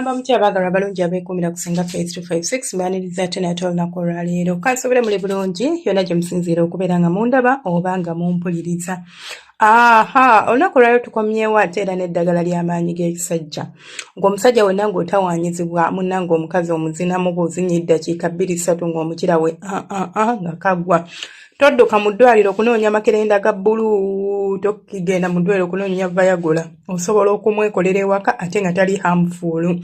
Mbagamba mutya abaagala balungi abeekuumira kusinga Faith 256 mbaniriza ate nate olunaku olwaleero kansobole muli bulungi yonna gye musinziira okubeera nga mundaba oba nga mumpuliriza. Olunaku olwaleero tukomyewo ate era n'eddagala ly'amaanyi g'ekisajja ng'omusajja wenna ng'otawaanyizibwa munnange omukazi omuzinamu bw'ozinnya eddakiika 2-3 ng'omukira we nga kaggwa. Todduka mu ddwaliro okunoonya makerenda ga bbulu, tokigenda mu ddwaliro okunoonya Viagra. Osobola okumwekolera ewaka ate nga tali harmful,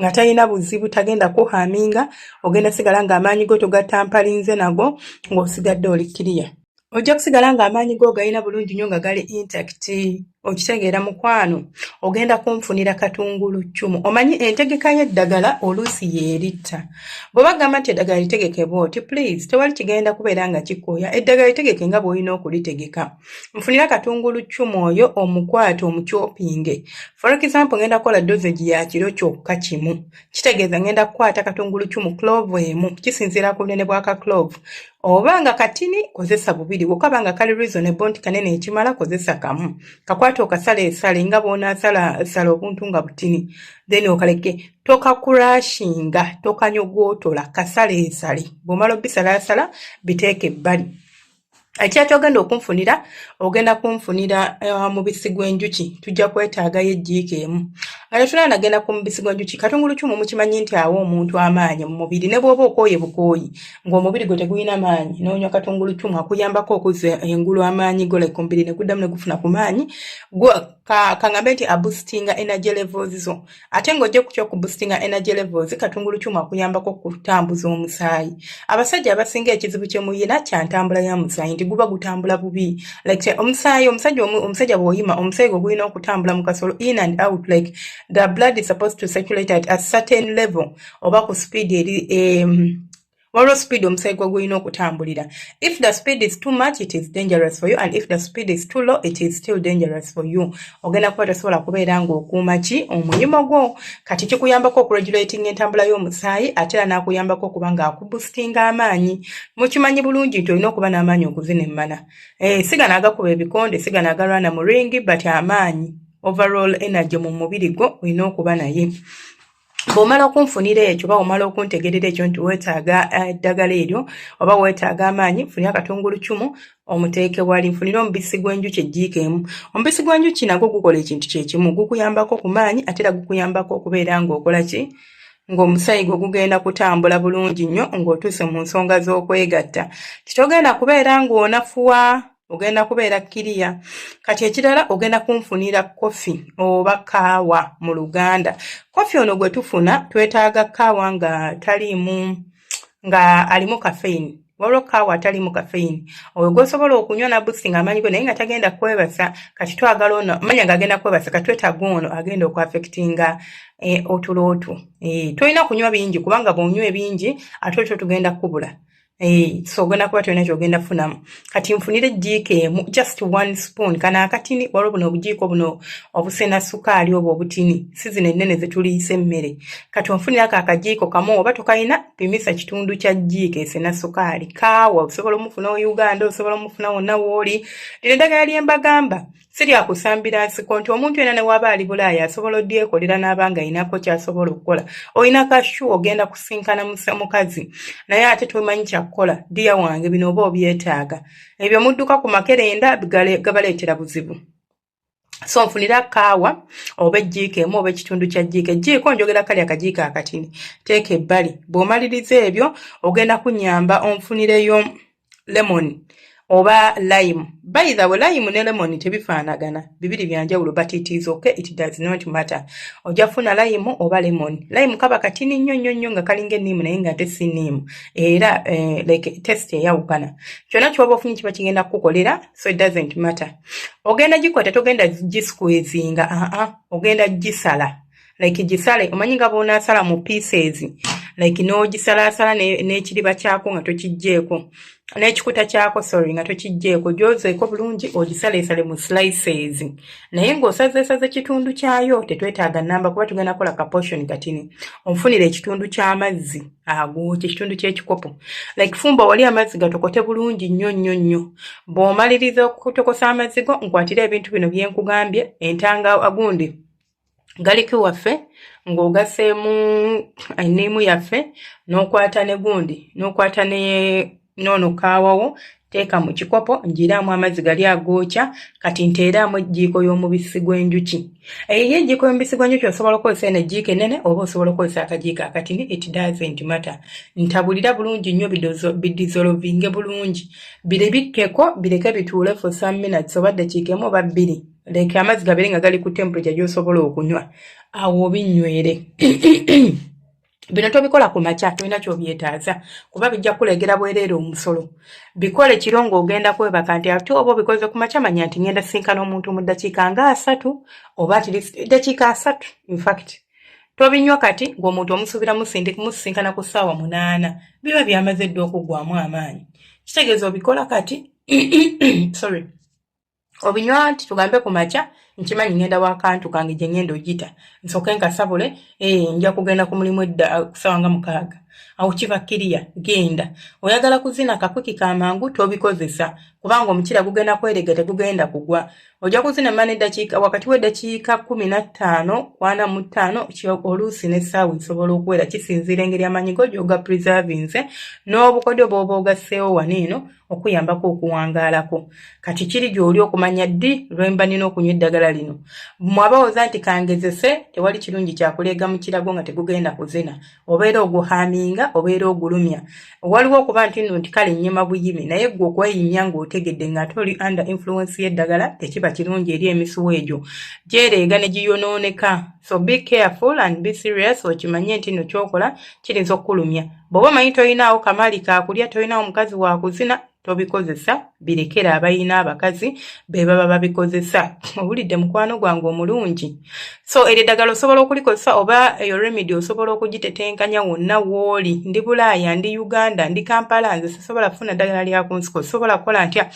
nga talina buzibu, tagenda kuhaminga, ogenda sigala ng'amaanyi go togattampalinze nago ng'osigadde oli clear. Ojja kusigala ng'amaanyi go galina bulungi nnyo nga gali intact. Okitegeera mukwano, ogenda kunfunira katungulu ccumu. Omanyi entegeka y'eddagala oluusi yeeritta. Bwe bagamba nti eddagala litegeke bw'oti, please tewali kigenda kubeera nga kikooya. Eddagala litegeke nga bw'olina okulitegeka. Nfunira katungulu ccumu oyo omukwate omukyopinge. For example, ngenda kukola dosage ya kiro kyokka kimu. Kitegeeza ngenda kukwata katungulu ccumu clove emu, kisinziira ku bunene bwa ka clove. Oba nga katini kozesa bubiri, bw'okaba nga kali reasonable nti kanene ekimala kozesa kamu. Kakwata okasale nga bw'onaasala obuntu nga butini, then okaleke tokakurashinga, tokanyogootola, kasaleesale. Bw'omala obisalaasala biteeke ebbali. Ekyati ogenda kunfunira mubisi gw'enjuki, tujja kwetaagayo ejjiika emu. Nga tetulina nagenda ku mubisi gw'enjuki, katungulu ccumu mukimanyi nti awa omuntu amaanyi mu mubiri, ne bw'oba okooye bukooyi ng'omubiri gwe tegulina maanyi, n'onywa katungulu ccumu akuyambako okuzza engulu amaanyi go, like omubiri ne guddamu ne gufuna ku maanyi, kangambe nti aboostinga energy levels zo. Ate ng'ojja ku kyokuboostinga energy levels, katungulu ccumu akuyambako okutambuza omusaayi. Abasajja abasinga ekizibu kye muyina kya ntambula y'omusaayi, nti guba gutambula bubi. Like omusajja bw'oyima, omusaayi gwe gulina okutambula mu kasolo in and out, like the blood is supposed to circulate at a certain level oba ku speed waliwo speed omusaayi gwe gulina okutambulira. If the speed is too much, it is dangerous for you, and if the speed is too low, it is still dangerous for you. Ogenda kuba tosobola kubeera ng'okuuma ki omulimo gwo. Kati kikuyambako okuregulating entambula y'omusaayi ate era n'akuyambako okuba ng'akuboostinga amaanyi. Mukimanyi bulungi nti olina okuba n'amaanyi okuzina emmana. Sigana agakuba ebikonde, sigana agalwana mu ringi, but amaanyi, overall energy mu mubiri gwo olina okuba naye. Bw'omala okunfunira ekyo oba omala okuntegerera ekyo nti weetaaga eddagala eryo oba weetaaga amaanyi, nfunira katungulu ccumu omuteeke wali, nfunira omubisi gw'enjuki ejjiika emu. Omubisi gw'enjuki nagwo gukola ekintu kye kimu, gukuyambako ku maanyi ate era gukuyambako okubeera ng'okola ki? Ng'omusaayi gwe gugenda kutambula bulungi nnyo ng'otuuse mu nsonga z'okwegatta. Kitogenda kubeera ng'onafuwa, ogenda kubeera kiriya. Kati ekirala ogenda kunfunira kofi oba kaawa mu Luganda. Kofi ono gwe tufuna twetaaga kaawa nga alimu caffeine. Waliwo kaawa atalimu caffeine. Oyo gw'osobola okunywa na boosting amaanyi go naye nga tagenda kwebasa. Kati twagala ono manya ng'agenda kwebasa, kati twetaaga ono agenda okuaffectinga otulootu. Tolina kunywa bingi kubanga bw'onywa ebingi ate otwo tugenda kubula. So ogenda kuba tolina ky'ogenda funamu. Kati nfunira ejjiika emu, just 1 spoon. Kana akatini waliwo buno obujiiko buno obusena sukaali oba obutini, si zino ennene ze tuliisa emmere. Kati onfunira akajiiko kamu oba tokalina, pimisa kitundu kya jjiika esena sukaali. Kaawa osobola omufuna Uganda, osobola omufuna wonna w'oli. Lino eddagala lye mbagamba si lya kusambira nsiko, nti omuntu yenna ne waba ali Bulaaya asobola odyekolera n'abanga ayinako ky'asobola okukola. Olina kashu ogenda kusinkana mukazi naye ate tomanyi kyakukola, ddiya wange bino oba obyetaaga. Ebyo mudduka ku makerenda gabaleetera buzibu. So nfunira kaawa oba ejjiika emu oba ekitundu kya jjiika. Ejjiiko njogera kali akajiiko akatini, teeka ebbali. Bw'omaliriza ebyo ogenda kunnyamba onfunireyo lemon oba lime. By the way, lime ne lemon tebifaanagana, bibiri bya njawulo, but it is okay, it does not matter. Ojja funa lime oba lemon. Lime kaba katini nnyo nga kalinga enniimu naye nga si nniimu, era like taste eyawukana. Kyonna ky'oba ofunye kiba kigenda kukukolera, so it doesn't matter. Ogenda gikwata, togenda gisqueezinga, ogenda gisala. Like gisale, omanyi nga bw'onaasala mu pieces, like n'ogisalaasala n'ekiriba kyako nga tokigjeeko. N'ekikuta kyako nga tokigjeeko, gyozeeko bulungi ogisaleesale mu slices. Naye ng'osazeesaze kitundu kyayo tetwetaaga nnamba kuba tugenda kukola ka portion katini. Onfunira ekitundu ky'amazzi ago, ekitundu ky'ekikopo. Like fumba wali amazzi gatokote bulungi nnyo. Bw'omaliriza okutokosa amazzi go, nkwatira ebintu bino bye nkugambye, entanga agundi galiko waffe ng'ogaseemu enniimu yaffe n'okwata ne gundi n'okwata n'ono kaawawo teeka mu kikopo ngiraamu amazzi gali agookya kati nteeraamu ejjiiko y'omubisi gw'enjuki. Eyo ejjiiko y'omubisi gw'enjuki osobola okukozesa eno ejjiiko ennene oba osobola okukozesa akajiiko akatini, it doesn't matter. Ntabulira bulungi nnyo bidizolovinge bulungi birebikkeko bireke bituule for some minutes oba ddakiika emu oba bbiri. Leka amazzi gabeere nga gali ku temperature gy'osobola okunywa awo obinywere. Bino tobikola ku makya tolina ky'obyetaaza kuba bijja kulegera bwereere omusolo. Bikole kiro ng'ogenda kwebaka nti ate oba obikoze ku makya manya nti ngenda sinkana omuntu mu ddakiika nga 3 oba at least ddakiika 3 in fact. Tobinywa kati ng'omuntu omusuubira musinkana ku ssaawa 8 biba byamaze dda okuggwamu amaanyi. Kitegeeza obikola kati sorry. Obinywa nti tugambe ku makya nkimanyi ngenda w'akantu kange gye ngenda ogita nsooke nkasabule nja kugenda ku mulimu edda kusaawa nga 6 awo kiba kiriya genda. Oyagala kuzina kakuki kamangu tobikozesa kubanga omukira gugenda kwerega tegugenda kugwa. Ojja kuzina mane eddakiika wakati w'eddakiika 15 45 oluusi n'essaawa esobola okuwera kisinziira engeri amanyi go gy'oga preservinze n'obukodyo bw'oba ogasseewo wano eno okuyambako okuwangaalako. Kati kiri gy'oli okumanya ddi lwemba nina okunywa eddagala lino. Mwabawooza nti kangezese tewali kirungi kyakuleega mu kirago nga tegugenda kuzina. Obeera oguhaaminga obeera ogulumya. Waliwo okuba nti kale nnyema buyimi naye gwe okweyimya ng'otegedde ng'ate oli under influence y'eddagala tekiba kirungi eri emisuwa egyo. Gyereega ne giyonooneka. So be careful and be serious okimanye nti no kyokola kirinza okkulumya. Bw'oba omanyi tolinaawo kamaali kakulya tolinaawo mukazi wa kuzina tobikozesa birekera abayina abakazi be baba babikozesa. Owulidde mukwano gwange omulungi. So eryo eddagala osobola okulikozesa oba eyo remedy osobola okugitetenkanya wonna w'oli. Ndi Bulaaya, ndi Uganda, ndi Kampala, nze sisobola kufuna ddagala lya ku nsiko. Sobola kukola ntya?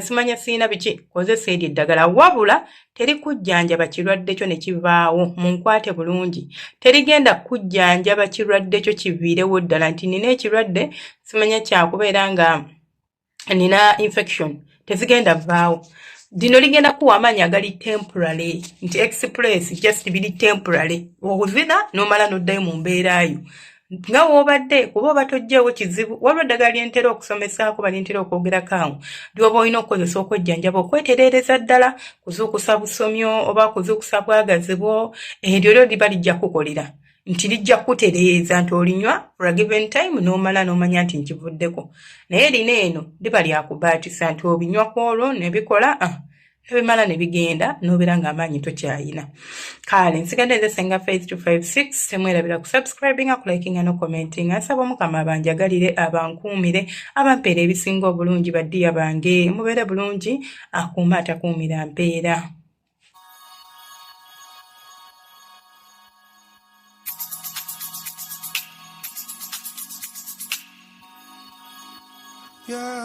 Simanya sirina biki kozesa eryo eddagala wabula terikujjanjaba kirwadde kyo ne kivaawo. Munkwate bulungi. Terigenda kujjanjaba kirwadde kyo kiviirewo ddala nti nina ekirwadde simanya kyakubeera nga nina infection tezigenda vaawo. Dino ligenda kuwa amaanyi agali temporary nti express just biri temporary. Okuzina n'omala n'oddayo mu mbeerayo nga woobadde kuba oba tojjeewo kizibu. Waliwo eddagala lyentera okusomesako balyentera okwogerako awo lyoba olina okukozesa okwejjanjaba okwetereereza ddala kuzuukusa busomyo oba kuzuukusa bwagazi bwo. Eryo lyo liba lijja kukolera nti lijja kutereeza nti olinywa for a given time n'omala n'omanya nti nkivuddeko. Naye lino eno liba lyakubaatisa nti obinywa kwolwo ne bikola nebimala ne bigenda n'obeera ng'amaanyi tokyayina. Kale nsigadde nze Senga Faith 256 temwerabira ku subscribinga ku likinga no commentinga. Nsaba Mukama abanjagalire abankuumire abampeera ebisinga obulungi baddiya bange mubeere bulungi akuuma atakuumira mpeera. Yeah.